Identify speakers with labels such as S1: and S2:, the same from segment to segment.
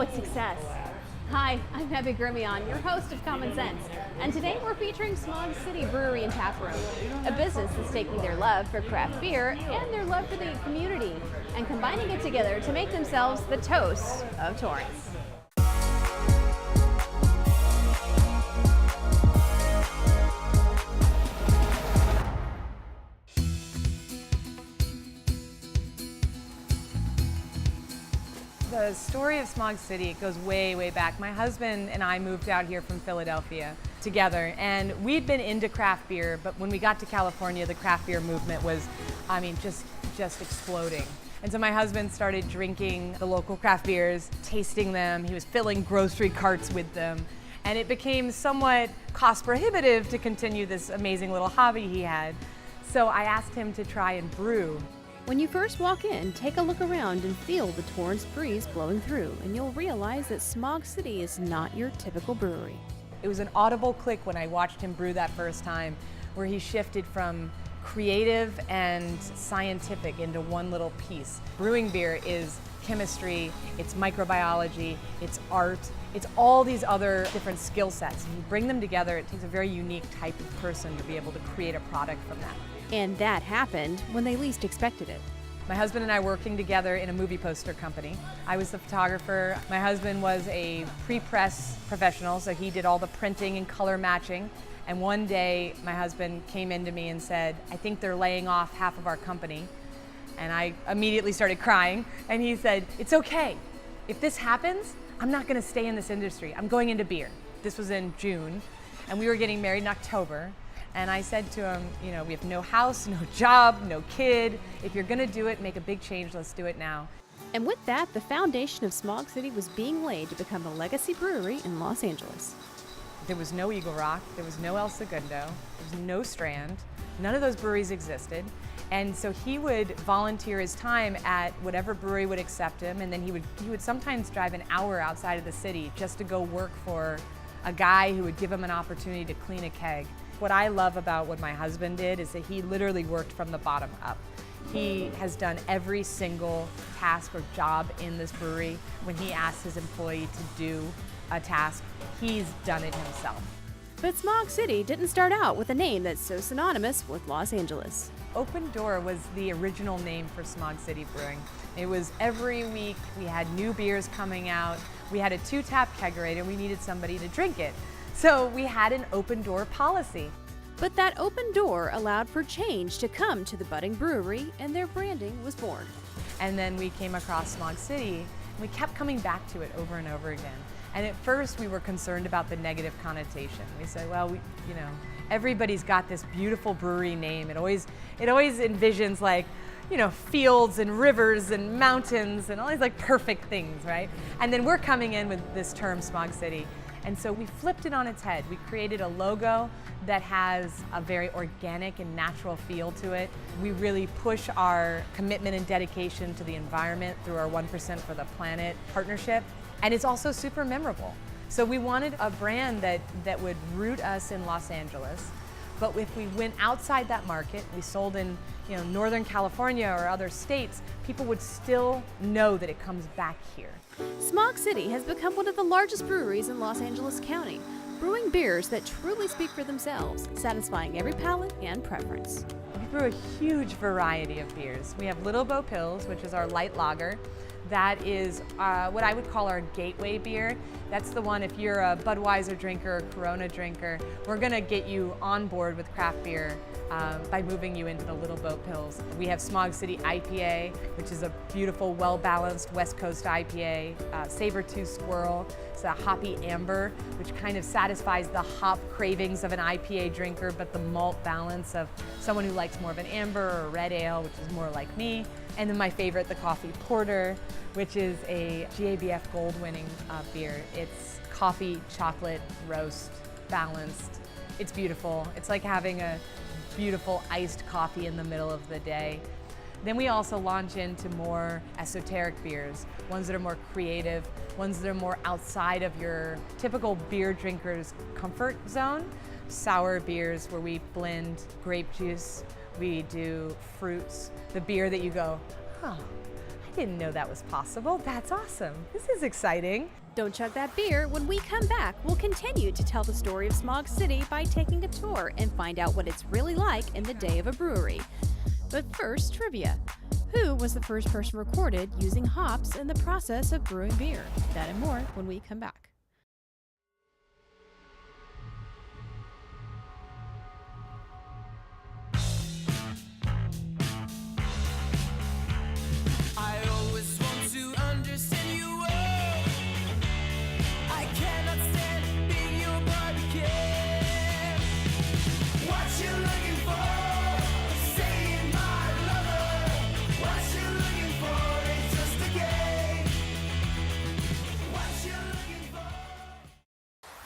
S1: with success. Hi, I'm Abbie Gemillion, your host of Common Sense, and today we're featuring Smog City Brewery and Taproom, a business that's taking their love for craft beer and their love for the community and combining it together to make themselves the toast of Torrance.
S2: The story of Smog City goes way, way back. My husband and I moved out here from Philadelphia together, and we'd been into craft beer, but when we got to California, the craft beer movement was, just exploding. And so my husband started drinking the local craft beers, tasting them. He was filling grocery carts with them, and it became somewhat cost prohibitive to continue this amazing little hobby he had. So I asked him to try and brew.
S1: When you first walk in, take a look around and feel the Torrance breeze blowing through, and you'll realize that Smog City is not your typical brewery.
S2: It was an audible click when I watched him brew that first time, where he shifted from creative and scientific into one little piece. Brewing beer is chemistry, it's microbiology, it's art, it's all these other different skill sets. And you bring them together, it takes a very unique type of person to be able to create a product from that.
S1: And that happened when they least expected it.
S2: My husband and I working together in a movie poster company. I was the photographer. My husband was a pre-press professional, so he did all the printing and color matching. And one day, my husband came into me and said, "I think they're laying off half of our company." And I immediately started crying. And he said, "It's okay. If this happens, I'm not gonna stay in this industry. I'm going into beer." This was in June, and we were getting married in October. And I said to him, you know, we have no house, no job, no kid. If you're gonna do it, make a big change, let's do it now.
S1: And with that, the foundation of Smog City was being laid to become a legacy brewery in Los Angeles.
S2: There was no Eagle Rock, there was no El Segundo, there was no Strand. None of those breweries existed. And so he would volunteer his time at whatever brewery would accept him, and then he would sometimes drive an hour outside of the city just to go work for a guy who would give him an opportunity to clean a keg. What I love about what my husband did is that he literally worked from the bottom up. He has done every single task or job in this brewery. When he asks his employee to do a task, he's done it himself.
S1: But Smog City didn't start out with a name that's so synonymous with Los Angeles.
S2: Open Door was the original name for Smog City Brewing. It was every week we had new beers coming out. We had a 2-tap kegerator, we needed somebody to drink it. So we had an open door policy.
S1: But that open door allowed for change to come to the budding brewery, and their branding was born.
S2: And then we came across Smog City, and we kept coming back to it over and over again. And at first we were concerned about the negative connotation. We said, well, everybody's got this beautiful brewery name. It always envisions like, fields and rivers and mountains and all these like perfect things, right? And then we're coming in with this term Smog City. And so we flipped it on its head. We created a logo that has a very organic and natural feel to it. We really push our commitment and dedication to the environment through our 1% for the Planet partnership. And it's also super memorable. So we wanted a brand that would root us in Los Angeles. But if we went outside that market, we sold in Northern California or other states, people would still know that it comes back here.
S1: Smog City has become one of the largest breweries in Los Angeles County, brewing beers that truly speak for themselves, satisfying every palate and preference.
S2: We brew a huge variety of beers. We have Little Bo Pils, which is our light lager. That is what I would call our gateway beer. That's the one, if you're a Budweiser drinker or Corona drinker, we're gonna get you on board with craft beer by moving you into the Little Bo Pils. We have Smog City IPA, which is a beautiful, well-balanced West Coast IPA. Saber-Tooth Squirrel, it's a hoppy amber, which kind of satisfies the hop cravings of an IPA drinker, but the malt balance of someone who likes more of an amber or a red ale, which is more like me. And then my favorite, the Coffee Porter, which is a GABF Gold-winning beer. It's coffee, chocolate, roast, balanced. It's beautiful. It's like having a beautiful iced coffee in the middle of the day. Then we also launch into more esoteric beers, ones that are more creative, ones that are more outside of your typical beer drinker's comfort zone. Sour beers where we blend grape juice, we do fruits, the beer that you go, oh, didn't know that was possible. That's awesome. This is exciting.
S1: Don't chug that beer. When we come back, we'll continue to tell the story of Smog City by taking a tour and find out what it's really like in the day of a brewery. But first, trivia. Who was the first person recorded using hops in the process of brewing beer? That and more when we come back.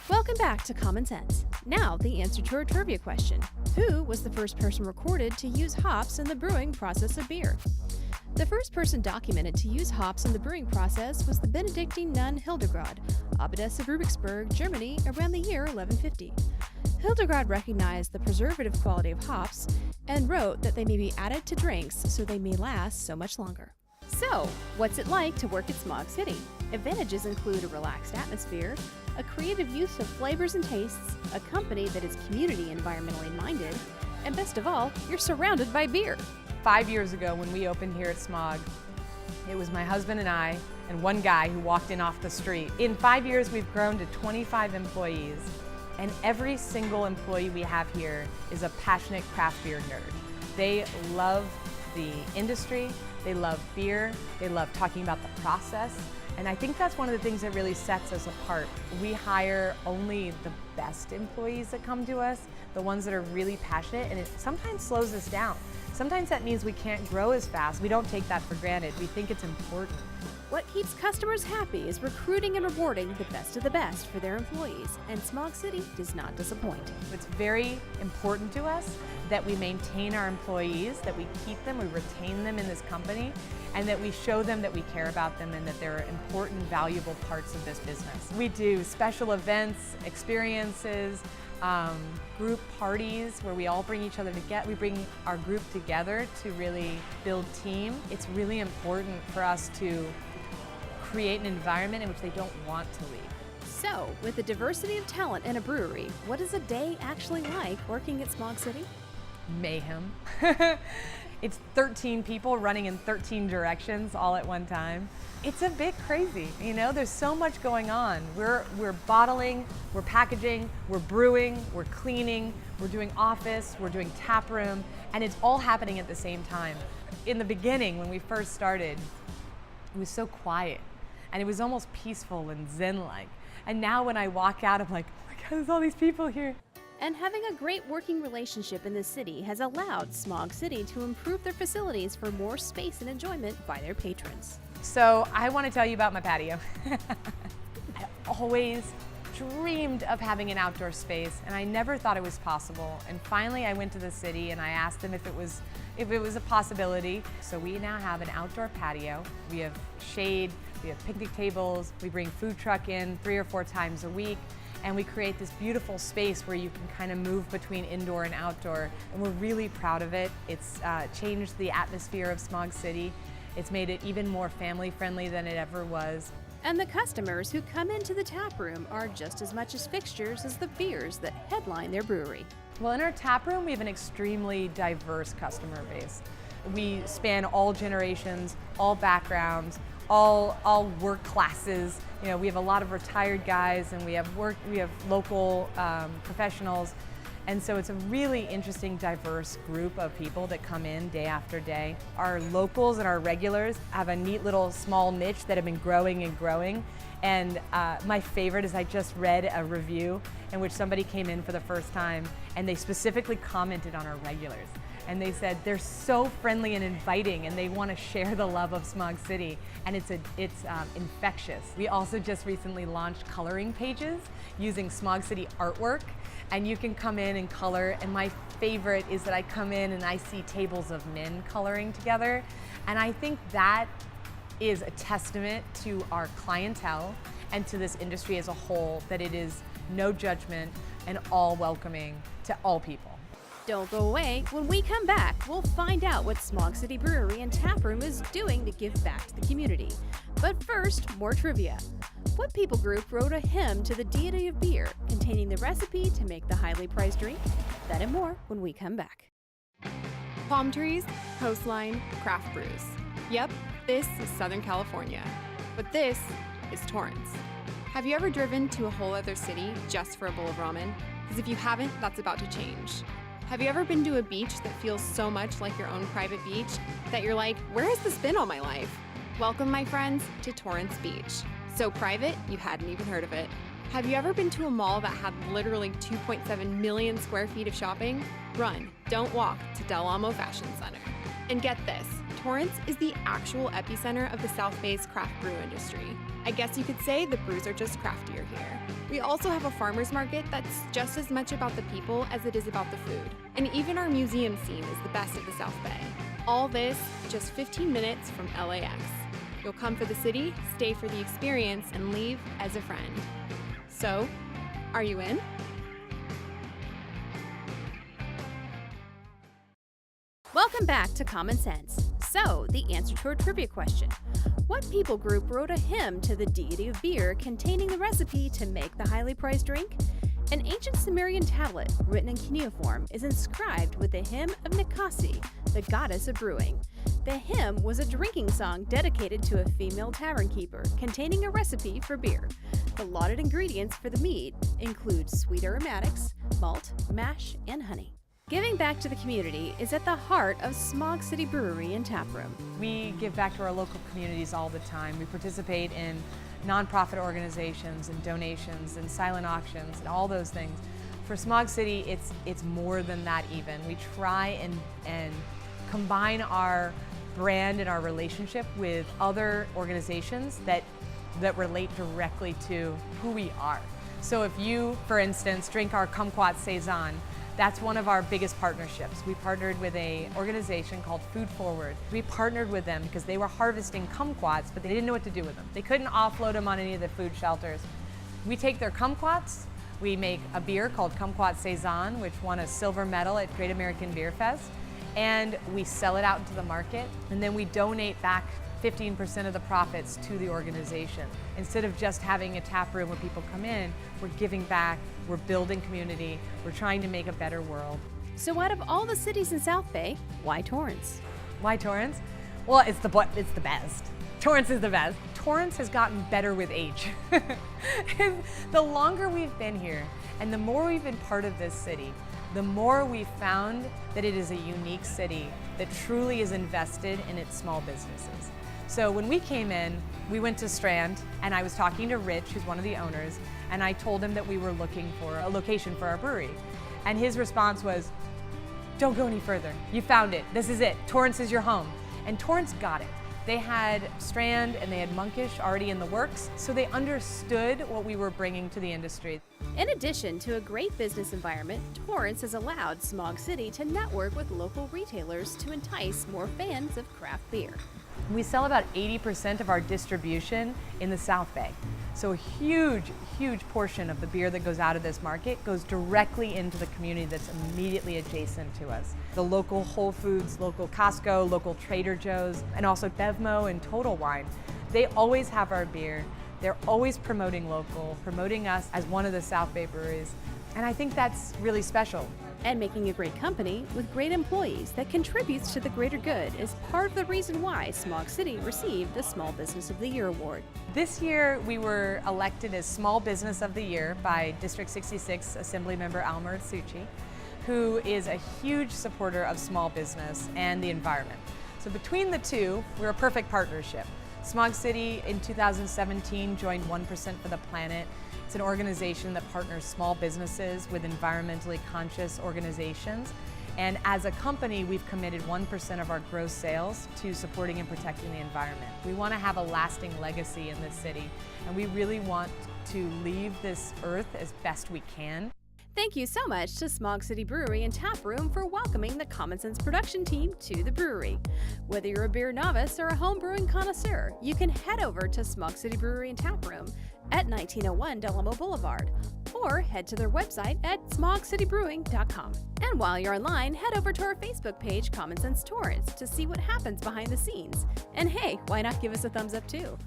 S1: Welcome back to Common Sense. Now, the answer to our trivia question. Who was the first person recorded to use hops in the brewing process of beer? The first person documented to use hops in the brewing process was the Benedictine nun Hildegard, abbess of Rubiksburg, Germany, around the year 1150. Hildegard recognized the preservative quality of hops and wrote that they may be added to drinks so they may last so much longer. So, what's it like to work at Smog City? Advantages include a relaxed atmosphere, a creative use of flavors and tastes, a company that is community and environmentally minded, and best of all, you're surrounded by beer.
S2: 5 years ago when we opened here at Smog, it was my husband and I and one guy who walked in off the street. In 5 years, we've grown to 25 employees, and every single employee we have here is a passionate craft beer nerd. They love the industry, they love beer, they love talking about the process, and I think that's one of the things that really sets us apart. We hire only the best employees that come to us, the ones that are really passionate, and it sometimes slows us down. Sometimes that means we can't grow as fast. We don't take that for granted. We think it's important.
S1: What keeps customers happy is recruiting and rewarding the best of the best for their employees, and Smog City does not disappoint.
S2: It's very important to us that we maintain our employees, that we keep them, we retain them in this company, and that we show them that we care about them and that they're important, valuable parts of this business. We do special events, experiences, group parties where we all bring each other together. We bring our group together to really build team. It's really important for us to create an environment in which they don't want to leave.
S1: So, with the diversity of talent in a brewery, what is a day actually like working at Smog City?
S2: Mayhem. It's 13 people running in 13 directions all at one time. It's a bit crazy, you know, there's so much going on. We're bottling, we're packaging, we're brewing, we're cleaning, we're doing office, we're doing taproom, and it's all happening at the same time. In the beginning, when we first started, it was so quiet, and it was almost peaceful and zen-like. And now when I walk out, I'm like, oh my God, there's all these people here.
S1: And having a great working relationship in the city has allowed Smog City to improve their facilities for more space and enjoyment by their patrons.
S2: So I want to tell you about my patio. I always dreamed of having an outdoor space, and I never thought it was possible. And finally I went to the city and I asked them if it was a possibility. So we now have an outdoor patio. We have shade, we have picnic tables, we bring food truck in 3 or 4 times a week. And we create this beautiful space where you can kind of move between indoor and outdoor. And we're really proud of it. It's changed the atmosphere of Smog City. It's made it even more family friendly than it ever was.
S1: And the customers who come into the tap room are just as much as fixtures as the beers that headline their brewery.
S2: Well, in our tap room, we have an extremely diverse customer base. We span all generations, all backgrounds, all work classes. You know, we have a lot of retired guys, and we have local professionals, and so it's a really interesting, diverse group of people that come in day after day. Our locals and our regulars have a neat little small niche that have been growing and growing. And my favorite is I just read a review in which somebody came in for the first time, and they specifically commented on our regulars. And they said they're so friendly and inviting, and they want to share the love of Smog City, and it's infectious. We also just recently launched coloring pages using Smog City artwork, and you can come in and color. And my favorite is that I come in and I see tables of men coloring together, and I think that is a testament to our clientele and to this industry as a whole, that it is no judgment and all welcoming to all people.
S1: Don't go away. When we come back, we'll find out what Smog City Brewery and Taproom is doing to give back to the community. But first, more trivia. What people group wrote a hymn to the deity of beer containing the recipe to make the highly prized drink? That and more when we come back.
S3: Palm trees, coastline, craft brews. Yep, this is Southern California. But this is Torrance. Have you ever driven to a whole other city just for a bowl of ramen? Because if you haven't, that's about to change. Have you ever been to a beach that feels so much like your own private beach that you're like, where has this been all my life? Welcome, my friends, to Torrance Beach. So private, you hadn't even heard of it. Have you ever been to a mall that had literally 2.7 million square feet of shopping? Run, don't walk to Del Amo Fashion Center. And get this, Torrance is the actual epicenter of the South Bay's craft brew industry. I guess you could say the brews are just craftier here. We also have a farmer's market that's just as much about the people as it is about the food. And even our museum scene is the best of the South Bay. All this just 15 minutes from LAX. You'll come for the city, stay for the experience, and leave as a friend. So, are you in?
S1: Welcome back to Common Sense. So, the answer to our trivia question. What people group wrote a hymn to the deity of beer containing the recipe to make the highly prized drink? An ancient Sumerian tablet written in cuneiform is inscribed with the hymn of Ninkasi, the goddess of brewing. The hymn was a drinking song dedicated to a female tavern keeper containing a recipe for beer. The lauded ingredients for the mead include sweet aromatics, malt, mash, and honey. Giving back to the community is at the heart of Smog City Brewery and Taproom.
S2: We give back to our local communities all the time. We participate in nonprofit organizations and donations and silent auctions and all those things. For Smog City, it's more than that even. We try and combine our brand and our relationship with other organizations that relate directly to who we are. So if you, for instance, drink our Kumquat Saison, that's one of our biggest partnerships. We partnered with an organization called Food Forward. We partnered with them because they were harvesting kumquats, but they didn't know what to do with them. They couldn't offload them on any of the food shelters. We take their kumquats, we make a beer called Kumquat Saison, which won a silver medal at Great American Beer Fest, and we sell it out into the market, and then we donate back 15% of the profits to the organization. Instead of just having a tap room where people come in, we're giving back, we're building community, we're trying to make a better world.
S1: So out of all the cities in South Bay, why Torrance?
S2: Why Torrance? Well, it's the best. Torrance is the best. Torrance has gotten better with age. The longer we've been here and the more we've been part of this city, the more we've found that it is a unique city that truly is invested in its small businesses. So when we came in, we went to Strand, and I was talking to Rich, who's one of the owners, and I told him that we were looking for a location for our brewery. And his response was, don't go any further. You found it. This is it. Torrance is your home. And Torrance got it. They had Strand and they had Monkish already in the works, so they understood what we were bringing to the industry.
S1: In addition to a great business environment, Torrance has allowed Smog City to network with local retailers to entice more fans of craft beer.
S2: We sell about 80% of our distribution in the South Bay. So a huge, huge portion of the beer that goes out of this market goes directly into the community that's immediately adjacent to us. The local Whole Foods, local Costco, local Trader Joe's, and also Bevmo and Total Wine. They always have our beer. They're always promoting local, promoting us as one of the South Bay breweries. And I think that's really special.
S1: And making a great company with great employees that contributes to the greater good is part of the reason why Smog City received the Small Business of the Year award.
S2: This year we were elected as Small Business of the Year by District 66 Assemblymember Almer Suchi, who is a huge supporter of small business and the environment. So between the two, we're a perfect partnership. Smog City in 2017 joined 1% for the Planet. It's an organization that partners small businesses with environmentally conscious organizations. And as a company, we've committed 1% of our gross sales to supporting and protecting the environment. We want to have a lasting legacy in this city, and we really want to leave this earth as best we can.
S1: Thank you so much to Smog City Brewery and Taproom for welcoming the Common Sense production team to the brewery. Whether you're a beer novice or a home brewing connoisseur, you can head over to Smog City Brewery and Taproom at 1901 Del Amo Boulevard, or head to their website at smogcitybrewing.com. And while you're online, head over to our Facebook page, Common Sense Torrance, to see what happens behind the scenes. And hey, why not give us a thumbs up too?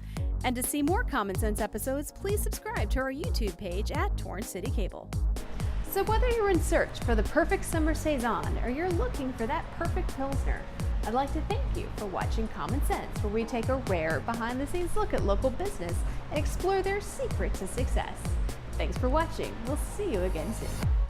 S1: And to see more Common Sense episodes, please subscribe to our YouTube page at Torrance CitiCABLE. So whether you're in search for the perfect summer saison or you're looking for that perfect Pilsner, I'd like to thank you for watching Common Sense, where we take a rare behind-the-scenes look at local business and explore their secret to success. Thanks for watching. We'll see you again soon.